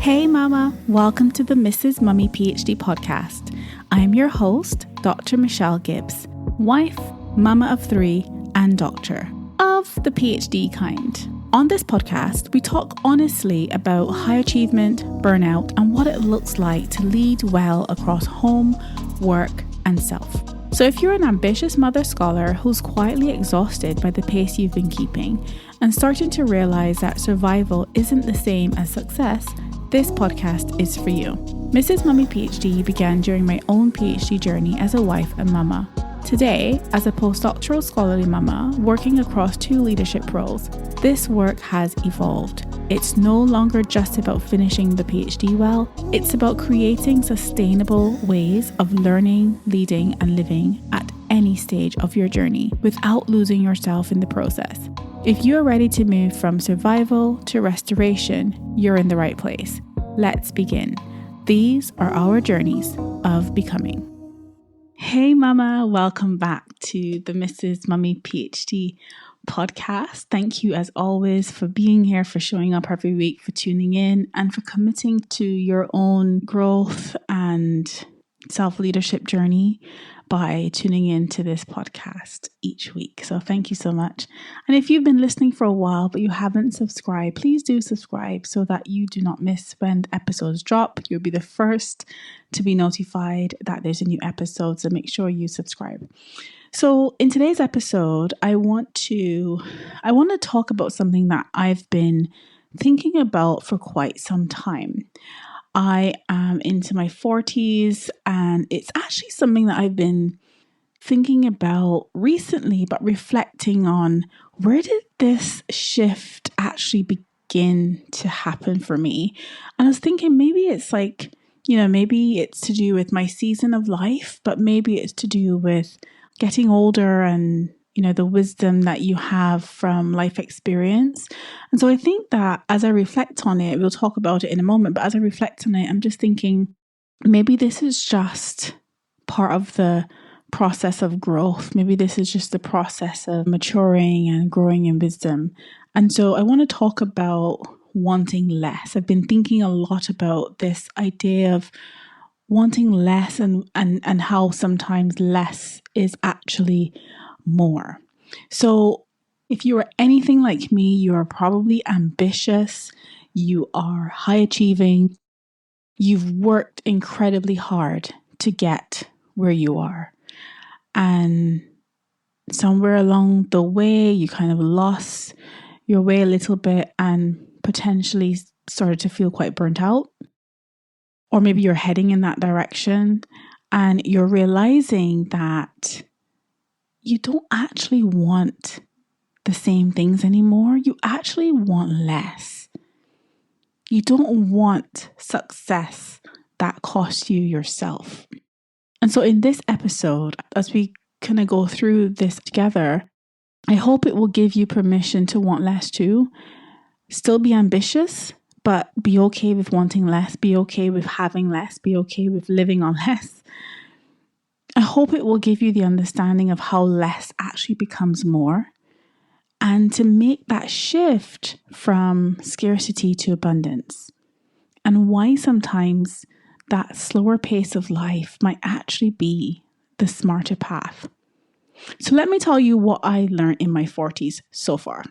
Hey Mama, welcome to the Mrs. Mummy PhD podcast. I'm your host, Dr. Michelle Gibbs, wife, mama of 3, and doctor of the PhD kind. On this podcast, we talk honestly about high achievement, burnout, and what it looks like to lead well across home, work, and self. So if you're an ambitious mother scholar who's quietly exhausted by the pace you've been keeping and starting to realize that survival isn't the same as success, this podcast is for you. Mrs. Mummy PhD began during my own PhD journey as a wife and mama. Today, as a postdoctoral scholarly mama working across 2 leadership roles, this work has evolved. It's no longer just about finishing the PhD well, it's about creating sustainable ways of learning, leading, and living at any stage of your journey without losing yourself in the process. If you are ready to move from survival to restoration, you're in the right place. Let's begin. These are our journeys of becoming. Hey Mama, welcome back to the Mrs. Mummy PhD podcast. Thank you as always for being here, for showing up every week, for tuning in, and for committing to your own growth and self-leadership journey by tuning in to this podcast each week. So thank you so much. And if you've been listening for a while but you haven't subscribed, please do subscribe so that you do not miss when episodes drop. You'll be the first to be notified that there's a new episode, so make sure you subscribe. So in today's episode, I want to talk about something that I've been thinking about for quite some time. I am into my 40s and it's actually something that I've been thinking about recently, but reflecting on where did this shift actually begin to happen for me? And I was thinking maybe it's maybe it's to do with my season of life, but maybe it's to do with getting older and the wisdom that you have from life experience. And so I think that as I reflect on it, we'll talk about it in a moment, but as I reflect on it, I'm just thinking maybe this is just part of the process of growth. Maybe this is just the process of maturing and growing in wisdom. And so I want to talk about wanting less. I've been thinking a lot about this idea of wanting less and how sometimes less is actually more. So if you are anything like me, you are probably ambitious, you are high achieving, you've worked incredibly hard to get where you are. And somewhere along the way, you kind of lost your way a little bit and potentially started to feel quite burnt out. Or maybe you're heading in that direction and you're realizing that you don't actually want the same things anymore. You actually want less. You don't want success that costs you yourself. And so in this episode, as we kind of go through this together, I hope it will give you permission to want less too. Still be ambitious, but be okay with wanting less. Be okay with having less. Be okay with living on less. I hope it will give you the understanding of how less actually becomes more and to make that shift from scarcity to abundance, and why sometimes that slower pace of life might actually be the smarter path. So let me tell you what I learned in my 40s so far.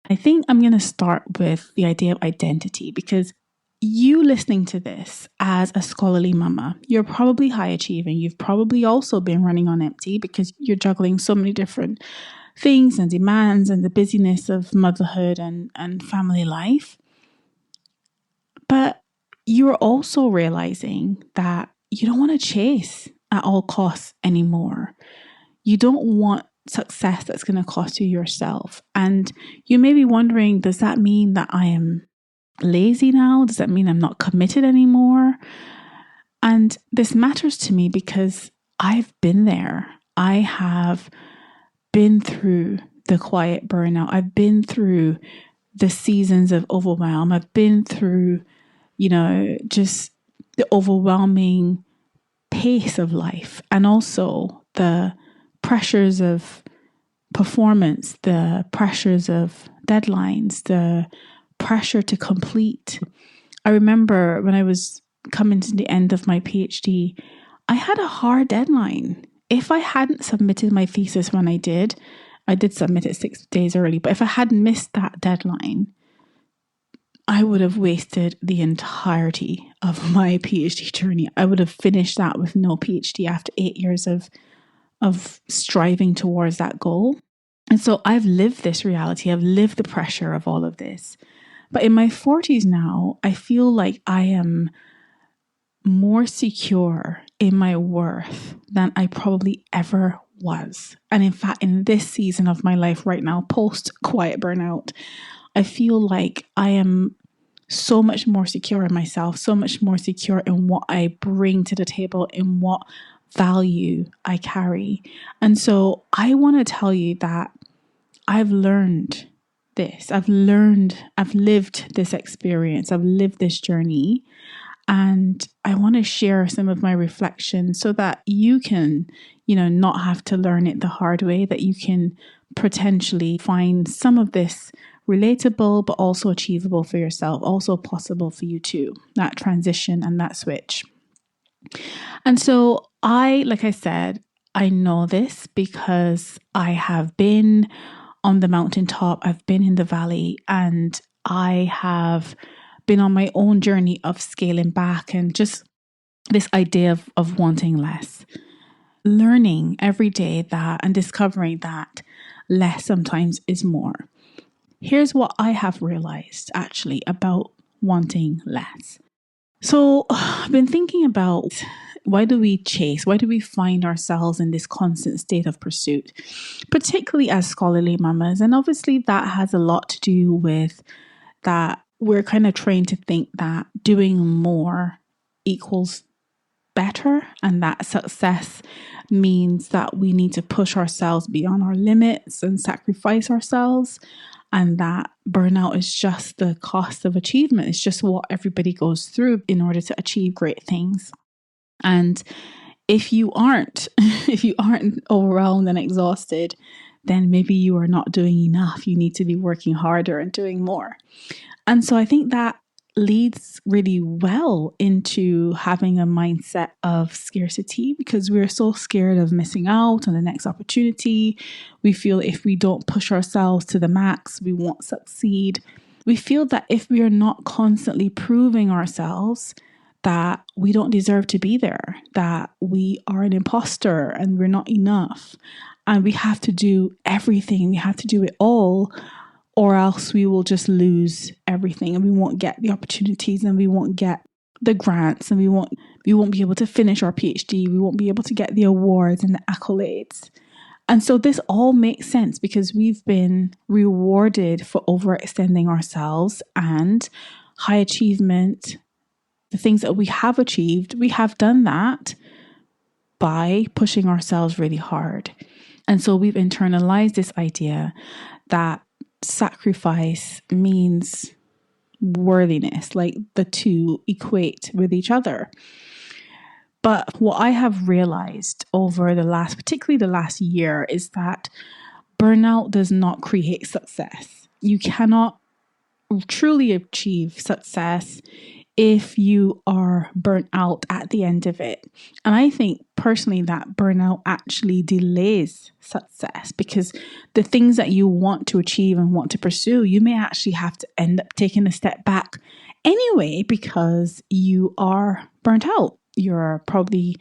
I think I'm going to start with the idea of identity, because you listening to this as a scholarly mama, you're probably high achieving. You've probably also been running on empty because you're juggling so many different things and demands and the busyness of motherhood and family life. But you're also realizing that you don't want to chase at all costs anymore. You don't want success that's going to cost you yourself. And you may be wondering, does that mean that I am lazy now? Does that mean I'm not committed anymore? And this matters to me because I've been there. I have been through the quiet burnout. I've been through the seasons of overwhelm. I've been through, just the overwhelming pace of life, and also the pressures of performance, the pressures of deadlines, the pressure to complete. I remember when I was coming to the end of my PhD, I had a hard deadline. If I hadn't submitted my thesis when I did submit it 6 days early, but if I had missed that deadline, I would have wasted the entirety of my PhD journey. I would have finished that with no PhD after 8 years of striving towards that goal. And so I've lived this reality. I've lived the pressure of all of this. But in my 40s now, I feel like I am more secure in my worth than I probably ever was. And in fact, in this season of my life right now, post quiet burnout, I feel like I am so much more secure in myself, so much more secure in what I bring to the table, in what value I carry. And so I want to tell you that I've learned this. I've lived this experience. I've lived this journey. And I want to share some of my reflections so that you can, not have to learn it the hard way, that you can potentially find some of this relatable, but also achievable for yourself, also possible for you too, that transition and that switch. And so like I said, I know this because I have been on the mountaintop, I've been in the valley, and I have been on my own journey of scaling back and just this idea of wanting less. Learning every day that and discovering that less sometimes is more. Here's what I have realized actually about wanting less. So I've been thinking about why do we chase? Why do we find ourselves in this constant state of pursuit, particularly as scholarly mamas? And obviously that has a lot to do with that we're kind of trained to think that doing more equals better, and that success means that we need to push ourselves beyond our limits and sacrifice ourselves, and that burnout is just the cost of achievement. It's just what everybody goes through in order to achieve great things. And if you aren't overwhelmed and exhausted, then maybe you are not doing enough. You need to be working harder and doing more. And so I think that leads really well into having a mindset of scarcity, because we're so scared of missing out on the next opportunity. We feel if we don't push ourselves to the max, we won't succeed. We feel that if we are not constantly proving ourselves, that we don't deserve to be there, that we are an imposter and we're not enough. And we have to do everything. We have to do it all, or else we will just lose everything and we won't get the opportunities and we won't get the grants and we won't be able to finish our PhD. We won't be able to get the awards and the accolades. And so this all makes sense because we've been rewarded for overextending ourselves, and high achievement, the things that we have achieved, we have done that by pushing ourselves really hard. And so we've internalized this idea that sacrifice means worthiness, like the two equate with each other. But what I have realized over particularly the last year, is that burnout does not create success. You cannot truly achieve success if you are burnt out at the end of it. And I think personally that burnout actually delays success, because the things that you want to achieve and want to pursue, you may actually have to end up taking a step back anyway, because you are burnt out. You're probably,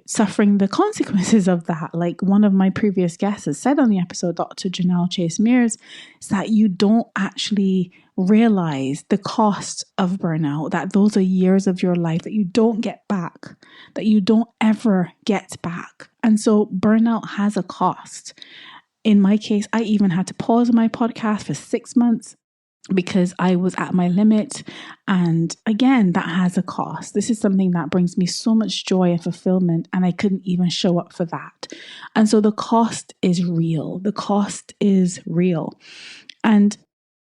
suffering the consequences of that. Like one of my previous guests has said on the episode, Dr. Janelle Chase Mears, is that you don't actually realize the cost of burnout, that those are years of your life that you don't get back, that you don't ever get back. And so burnout has a cost. In my case, I even had to pause my podcast for 6 months because I was at my limit. And again, that has a cost. This is something that brings me so much joy and fulfillment, and I couldn't even show up for that. And so the cost is real. The cost is real. And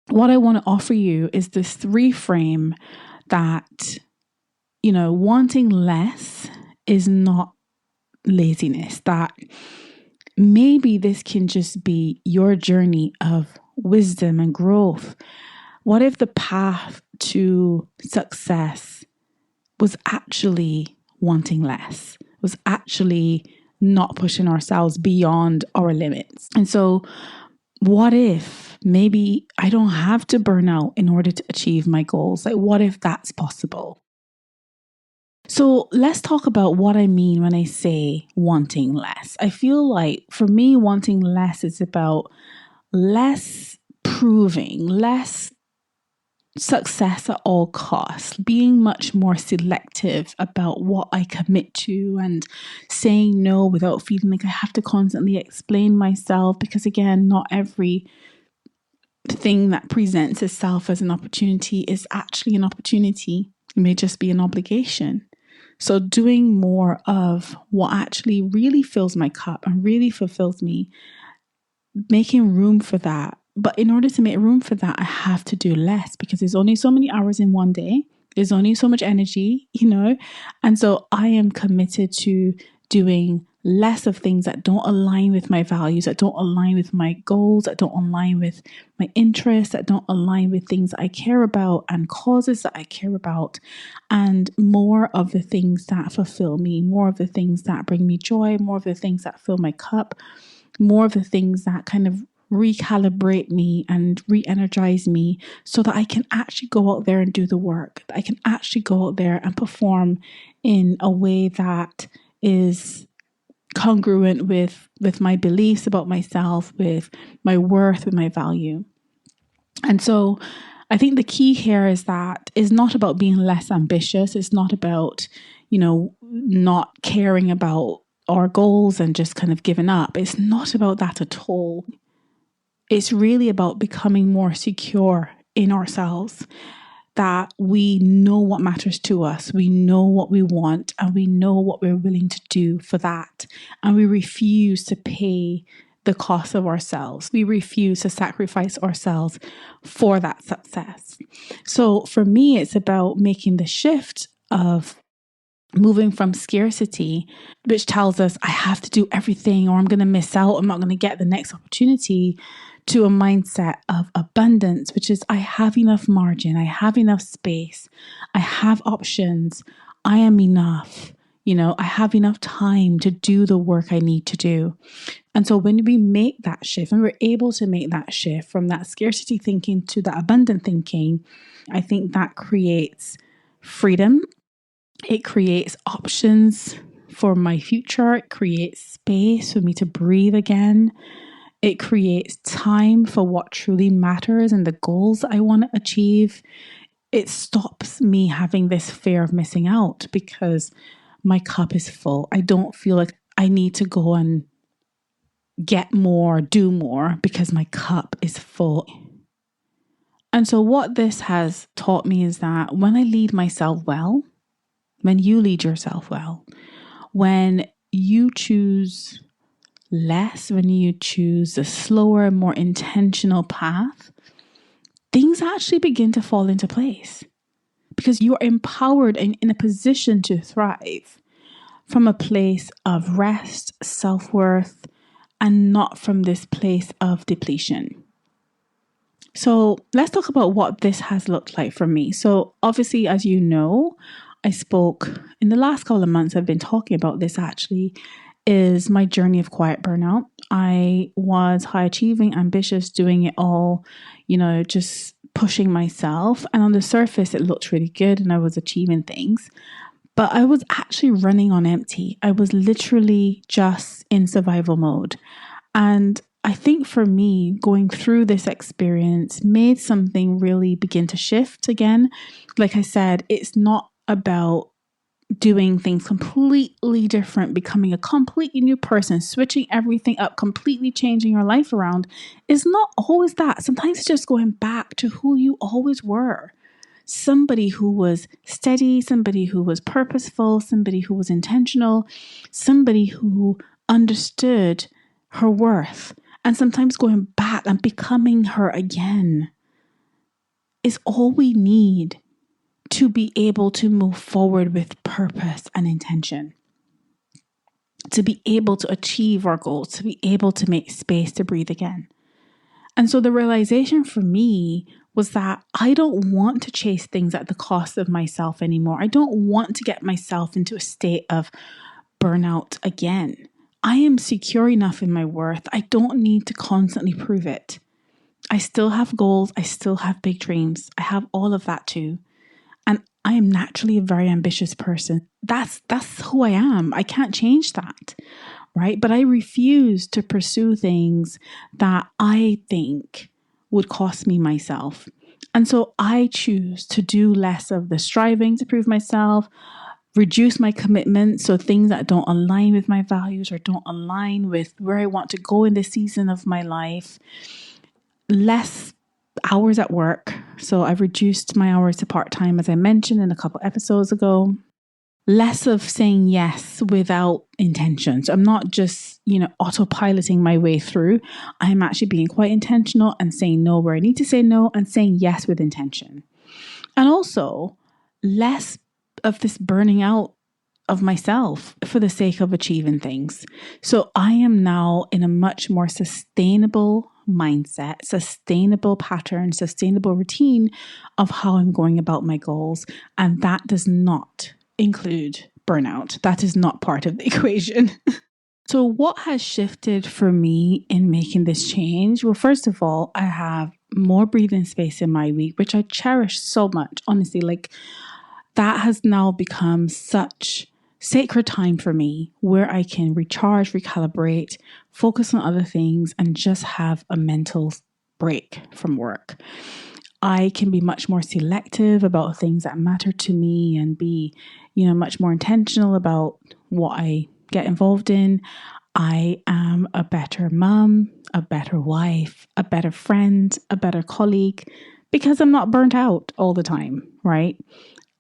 what I want to offer you is this reframe that, wanting less is not laziness, that maybe this can just be your journey of wisdom and growth, What if the path to success was actually wanting less, was actually not pushing ourselves beyond our limits? And so what if maybe I don't have to burn out in order to achieve my goals? Like, what if that's possible? So let's talk about what I mean when I say wanting less. I feel like for me, wanting less is about less proving, less success at all costs, being much more selective about what I commit to and saying no without feeling like I have to constantly explain myself. Because again, not every thing that presents itself as an opportunity is actually an opportunity. It may just be an obligation. So doing more of what actually really fills my cup and really fulfills me, making room for that. But in order to make room for that, I have to do less because there's only so many hours in one day. There's only so much energy, And so I am committed to doing less of things that don't align with my values, that don't align with my goals, that don't align with my interests, that don't align with things that I care about and causes that I care about, and more of the things that fulfill me, more of the things that bring me joy, more of the things that fill my cup, more of the things that kind of recalibrate me and re-energize me so that I can actually go out there and do the work. I can actually go out there and perform in a way that is congruent with my beliefs about myself, with my worth, with my value. And so I think the key here is that it's not about being less ambitious. It's not about, not caring about our goals and just kind of giving up. It's not about that at all. It's really about becoming more secure in ourselves, that we know what matters to us, we know what we want, and we know what we're willing to do for that. And we refuse to pay the cost of ourselves. We refuse to sacrifice ourselves for that success. So for me, it's about making the shift of moving from scarcity, which tells us I have to do everything or I'm going to miss out, I'm not going to get the next opportunity, to a mindset of abundance, which is I have enough margin, I have enough space, I have options, I am enough, I have enough time to do the work I need to do. And so when we make that shift, and we're able to make that shift from that scarcity thinking to that abundant thinking, I think that creates freedom. It creates options for my future. It creates space for me to breathe again. It creates time for what truly matters and the goals I want to achieve. It stops me having this fear of missing out because my cup is full. I don't feel like I need to go and get more, do more because my cup is full. And so what this has taught me is that when I lead myself well, when you lead yourself well, when you choose less, when you choose a slower, more intentional path, things actually begin to fall into place because you are empowered and in a position to thrive from a place of rest, self-worth, and not from this place of depletion. So let's talk about what this has looked like for me. So obviously, as you know, I spoke in the last couple of months, I've been talking about this actually, is my journey of quiet burnout. I was high achieving, ambitious, doing it all, just pushing myself. And on the surface, it looked really good and I was achieving things. But I was actually running on empty. I was literally just in survival mode. And I think for me, going through this experience made something really begin to shift again. Like I said, it's not about doing things completely different, becoming a completely new person, switching everything up, completely changing your life around. It's not always that. Sometimes it's just going back to who you always were. Somebody who was steady, somebody who was purposeful, somebody who was intentional, somebody who understood her worth. And sometimes going back and becoming her again is all we need to be able to move forward with purpose and intention, to be able to achieve our goals, to be able to make space to breathe again. And so the realization for me was that I don't want to chase things at the cost of myself anymore. I don't want to get myself into a state of burnout again. I am secure enough in my worth. I don't need to constantly prove it. I still have goals. I still have big dreams. I have all of that too. And I am naturally a very ambitious person. That's who I am. I can't change that, right? But I refuse to pursue things that I think would cost me myself. And so I choose to do less of the striving to prove myself, reduce my commitment. So things that don't align with my values or don't align with where I want to go in this season of my life. Less hours at work. So I've reduced my hours to part-time, as I mentioned in a couple episodes ago. Less of saying yes without intention. So I'm not just, autopiloting my way through. I'm actually being quite intentional and saying no where I need to say no and saying yes with intention. And also less of this burning out of myself for the sake of achieving things. So I am now in a much more sustainable mindset, sustainable pattern, sustainable routine of how I'm going about my goals. And that does not include burnout. That is not part of the equation. So what has shifted for me in making this change? Well, first of all, I have more breathing space in my week, which I cherish so much. Honestly, that has now become such sacred time for me where I can recharge, recalibrate, focus on other things, and just have a mental break from work. I can be much more selective about things that matter to me and be, much more intentional about what I get involved in. I am a better mum, a better wife, a better friend, a better colleague, because I'm not burnt out all the time, right?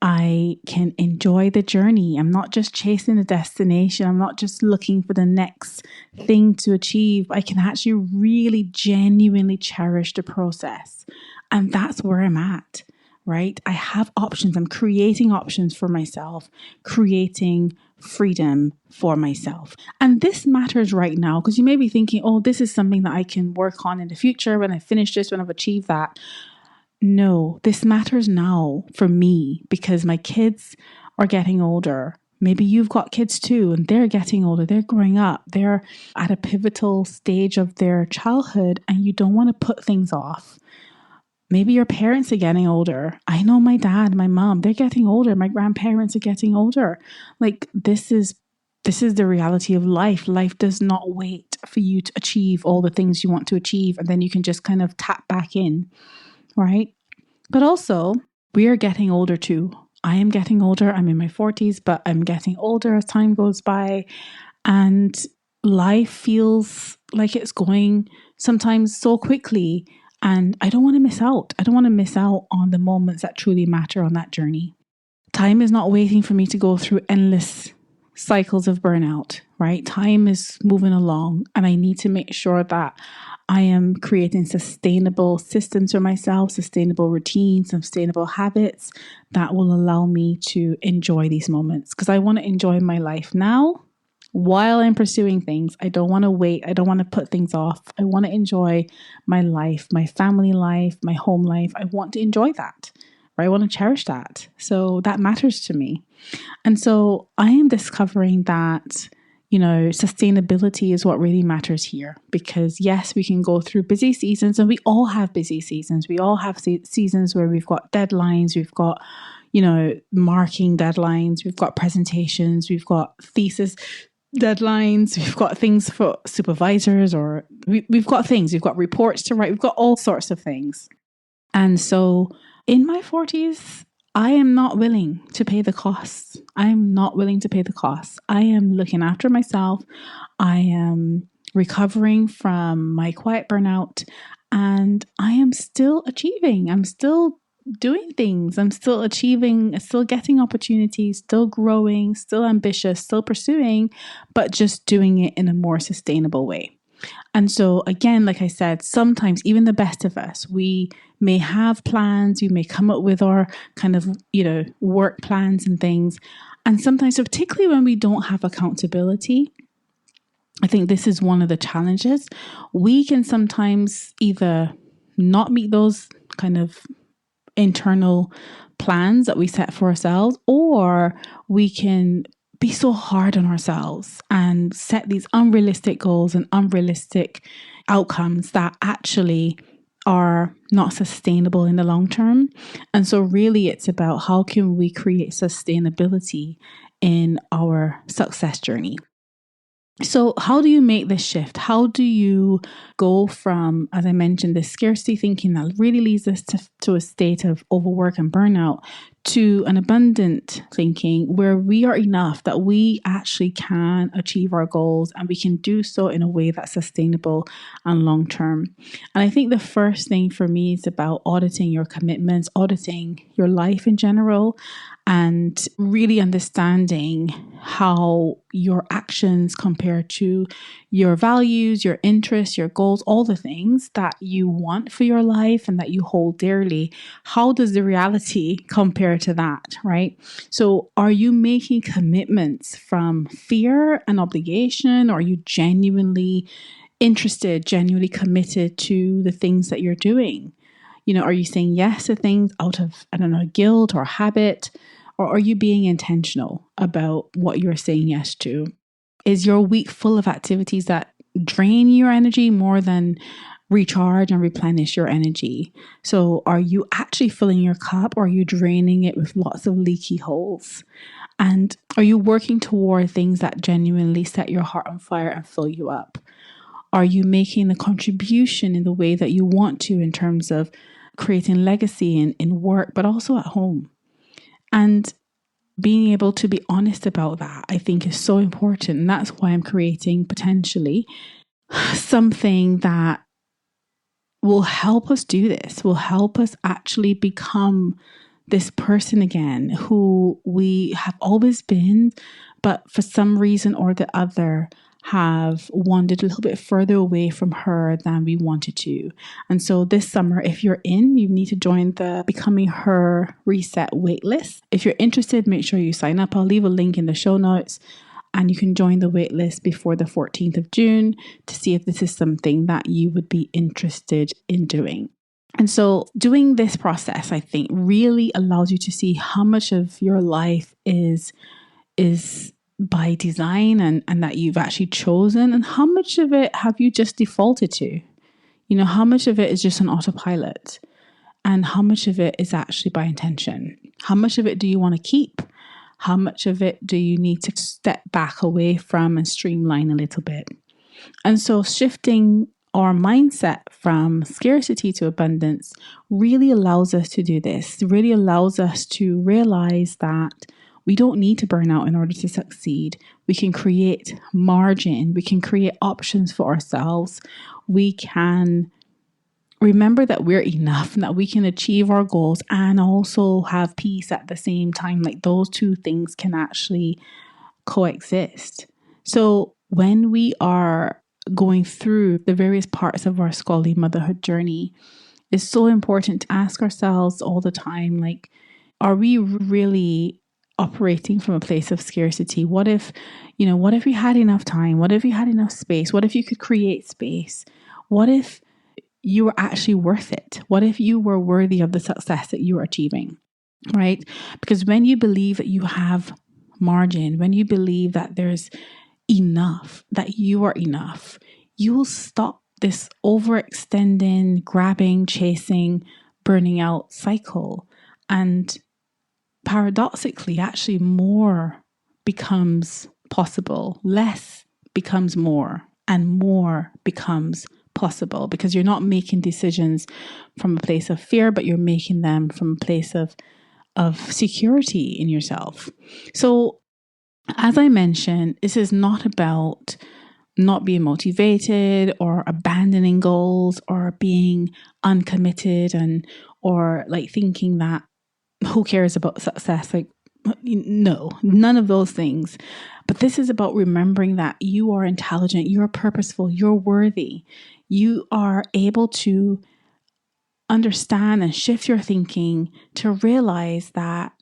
I can enjoy the journey. I'm not just chasing a destination. I'm not just looking for the next thing to achieve. I can actually really genuinely cherish the process. And that's where I'm at, right? I have options. I'm creating options for myself, creating freedom for myself. And this matters right now because you may be thinking, oh, this is something that I can work on in the future when I finish this, when I've achieved that. No, this matters now for me because my kids are getting older. Maybe you've got kids too, and they're getting older. They're growing up. They're at a pivotal stage of their childhood, and you don't want to put things off. Maybe your parents are getting older. I know my dad, my mom, they're getting older. My grandparents are getting older. This is the reality of life. Life does not wait for you to achieve all the things you want to achieve, and then you can just kind of tap back in. Right? But also, we are getting older too. I am getting older. I'm in my 40s, but I'm getting older as time goes by. And life feels like it's going sometimes so quickly. And I don't want to miss out. I don't want to miss out on the moments that truly matter on that journey. Time is not waiting for me to go through endless cycles of burnout, right? Time is moving along, and I need to make sure that I am creating sustainable systems for myself, sustainable routines, sustainable habits that will allow me to enjoy these moments because I want to enjoy my life now while I'm pursuing things. I don't want to wait. I don't want to put things off. I want to enjoy my life, my family life, my home life. I want to enjoy that, or I want to cherish that. So that matters to me. And so I am discovering that sustainability is what really matters here because yes, we can go through busy seasons and we all have busy seasons. We all have seasons where we've got deadlines, we've got, marking deadlines, we've got presentations, we've got thesis deadlines, we've got things for supervisors or we've got reports to write, we've got all sorts of things. And so in my 40s, I am not willing to pay the costs. I am not willing to pay the costs. I am looking after myself. I am recovering from my quiet burnout and I am still achieving. I'm still doing things. I'm still achieving, still getting opportunities, still growing, still ambitious, still pursuing, but just doing it in a more sustainable way. And so again, like I said, sometimes even the best of us, we may have plans, we may come up with our kind of, work plans and things. And sometimes, particularly when we don't have accountability, I think this is one of the challenges. We can sometimes either not meet those kind of internal plans that we set for ourselves, or we can be so hard on ourselves and set these unrealistic goals and unrealistic outcomes that actually are not sustainable in the long term. And so really it's about how can we create sustainability in our success journey. So how do you make this shift? How do you go from, as I mentioned, this scarcity thinking that really leads us to a state of overwork and burnout, to an abundant thinking where we are enough, that we actually can achieve our goals and we can do so in a way that's sustainable and long term? And I think the first thing for me is about auditing your commitments, auditing your life in general, and really understanding how your actions compare to your values, your interests, your goals, all the things that you want for your life and that you hold dearly. How does the reality compare to that, right? So are you making commitments from fear and obligation? Or are you genuinely interested, genuinely committed to the things that you're doing? Are you saying yes to things out of, guilt or habit? Or are you being intentional about what you're saying yes to? Is your week full of activities that drain your energy more than recharge and replenish your energy? So are you actually filling your cup, or are you draining it with lots of leaky holes? And are you working toward things that genuinely set your heart on fire and fill you up? Are you making the contribution in the way that you want to in terms of creating legacy in work, but also at home? And being able to be honest about that, I think, is so important. And that's why I'm creating potentially something that will help us do this, will help us actually become this person again who we have always been, but for some reason or the other have wandered a little bit further away from her than we wanted to. And so this summer, if you're you need to join the Becoming Her Reset waitlist. If you're interested, make sure you sign up. I'll leave a link in the show notes, and you can join the waitlist before the 14th of June to see if this is something that you would be interested in doing. And so doing this process, I think, really allows you to see how much of your life is by design and that you've actually chosen, and how much of it have you just defaulted to? How much of it is just an autopilot, and how much of it is actually by intention? How much of it do you want to keep? How much of it do you need to step back away from and streamline a little bit? And so shifting our mindset from scarcity to abundance really allows us to do this. It really allows us to realize that we don't need to burn out in order to succeed. We can create margin. We can create options for ourselves. We can remember that we're enough and that we can achieve our goals and also have peace at the same time. Like, those two things can actually coexist. So when we are going through the various parts of our scholarly motherhood journey, it's so important to ask ourselves all the time, like, are we really operating from a place of scarcity? What if we had enough time? What if you had enough space? What if you could create space? What if you were actually worth it? What if you were worthy of the success that you are achieving, right? Because when you believe that you have margin, when you believe that there's enough, that you are enough, you will stop this overextending, grabbing, chasing, burning out cycle. And paradoxically, actually more becomes possible, less becomes more, and more becomes possible, because you're not making decisions from a place of fear, but you're making them from a place of security in yourself. So as I mentioned, this is not about not being motivated or abandoning goals or being uncommitted or like thinking that who cares about success? Like, no, none of those things. But this is about remembering that you are intelligent, you're purposeful, you're worthy. You are able to understand and shift your thinking to realize that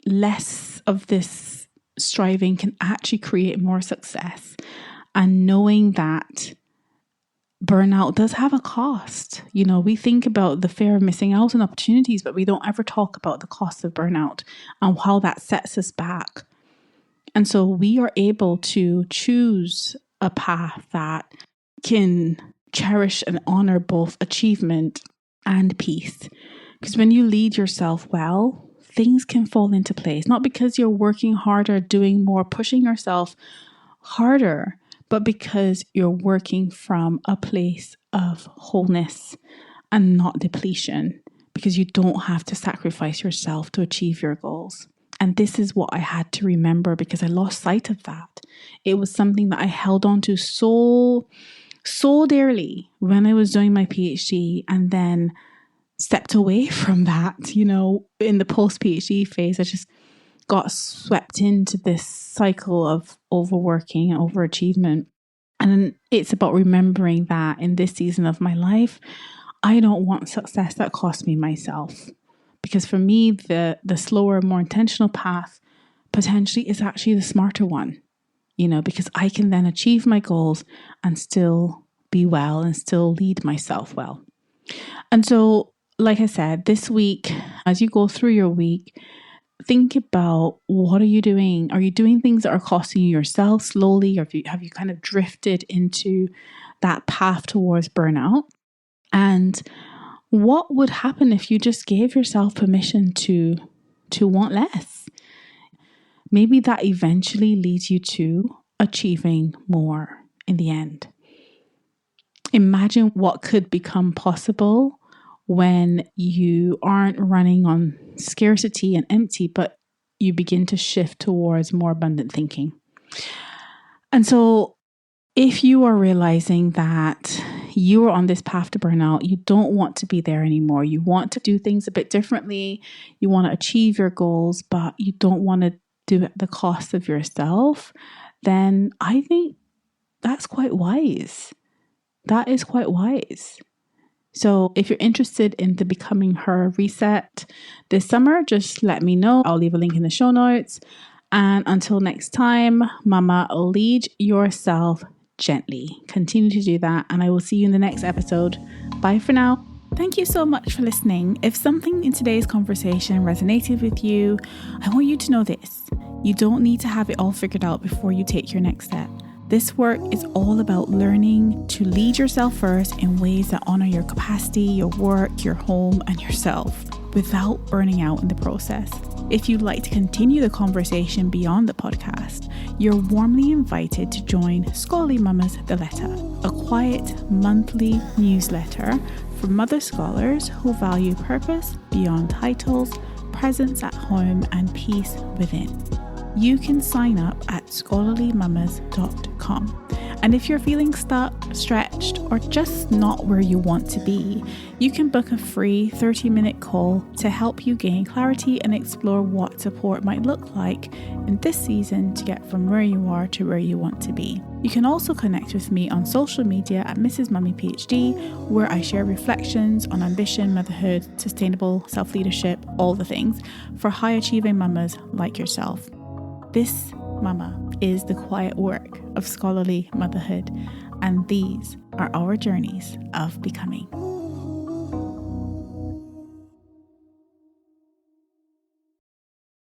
less of this striving can actually create more success. And knowing that burnout does have a cost. We think about the fear of missing out on opportunities, but we don't ever talk about the cost of burnout and how that sets us back. And so we are able to choose a path that can cherish and honor both achievement and peace. Because when you lead yourself well, things can fall into place, not because you're working harder, doing more, pushing yourself harder, but because you're working from a place of wholeness and not depletion, because you don't have to sacrifice yourself to achieve your goals. And this is what I had to remember, because I lost sight of that. It was something that I held on to so dearly when I was doing my PhD, and then stepped away from that, in the post-PhD phase. I just got swept into this cycle of overworking and overachievement. And it's about remembering that in this season of my life, I don't want success that costs me myself. Because for me, the slower, more intentional path potentially is actually the smarter one, because I can then achieve my goals and still be well and still lead myself well. And so, like I said, this week, as you go through your week, think about, what are you doing? Are you doing things that are costing you yourself slowly? Or have you kind of drifted into that path towards burnout? And what would happen if you just gave yourself permission to want less? Maybe that eventually leads you to achieving more in the end. Imagine what could become possible when you aren't running on scarcity and empty, but you begin to shift towards more abundant thinking. And so if you are realizing that you are on this path to burnout, you don't want to be there anymore, you want to do things a bit differently, you want to achieve your goals, but you don't want to do it at the cost of yourself, then I think that's quite wise. That is quite wise. So if you're interested in the Becoming Her reset this summer, just let me know. I'll leave a link in the show notes. And until next time, Mama, lead yourself gently. Continue to do that. And I will see you in the next episode. Bye for now. Thank you so much for listening. If something in today's conversation resonated with you, I want you to know this. You don't need to have it all figured out before you take your next step. This work is all about learning to lead yourself first in ways that honor your capacity, your work, your home, and yourself without burning out in the process. If you'd like to continue the conversation beyond the podcast, you're warmly invited to join Scholarly Mamas The Letter, a quiet monthly newsletter for mother scholars who value purpose beyond titles, presence at home, and peace within. You can sign up at scholarlymamas.com. And if you're feeling stuck, stretched, or just not where you want to be, you can book a free 30-minute call to help you gain clarity and explore what support might look like in this season to get from where you are to where you want to be. You can also connect with me on social media at Mrs. Mummy PhD, where I share reflections on ambition, motherhood, sustainable self-leadership, all the things for high-achieving mamas like yourself. This, Mama, is the quiet work of scholarly motherhood, and these are our journeys of becoming.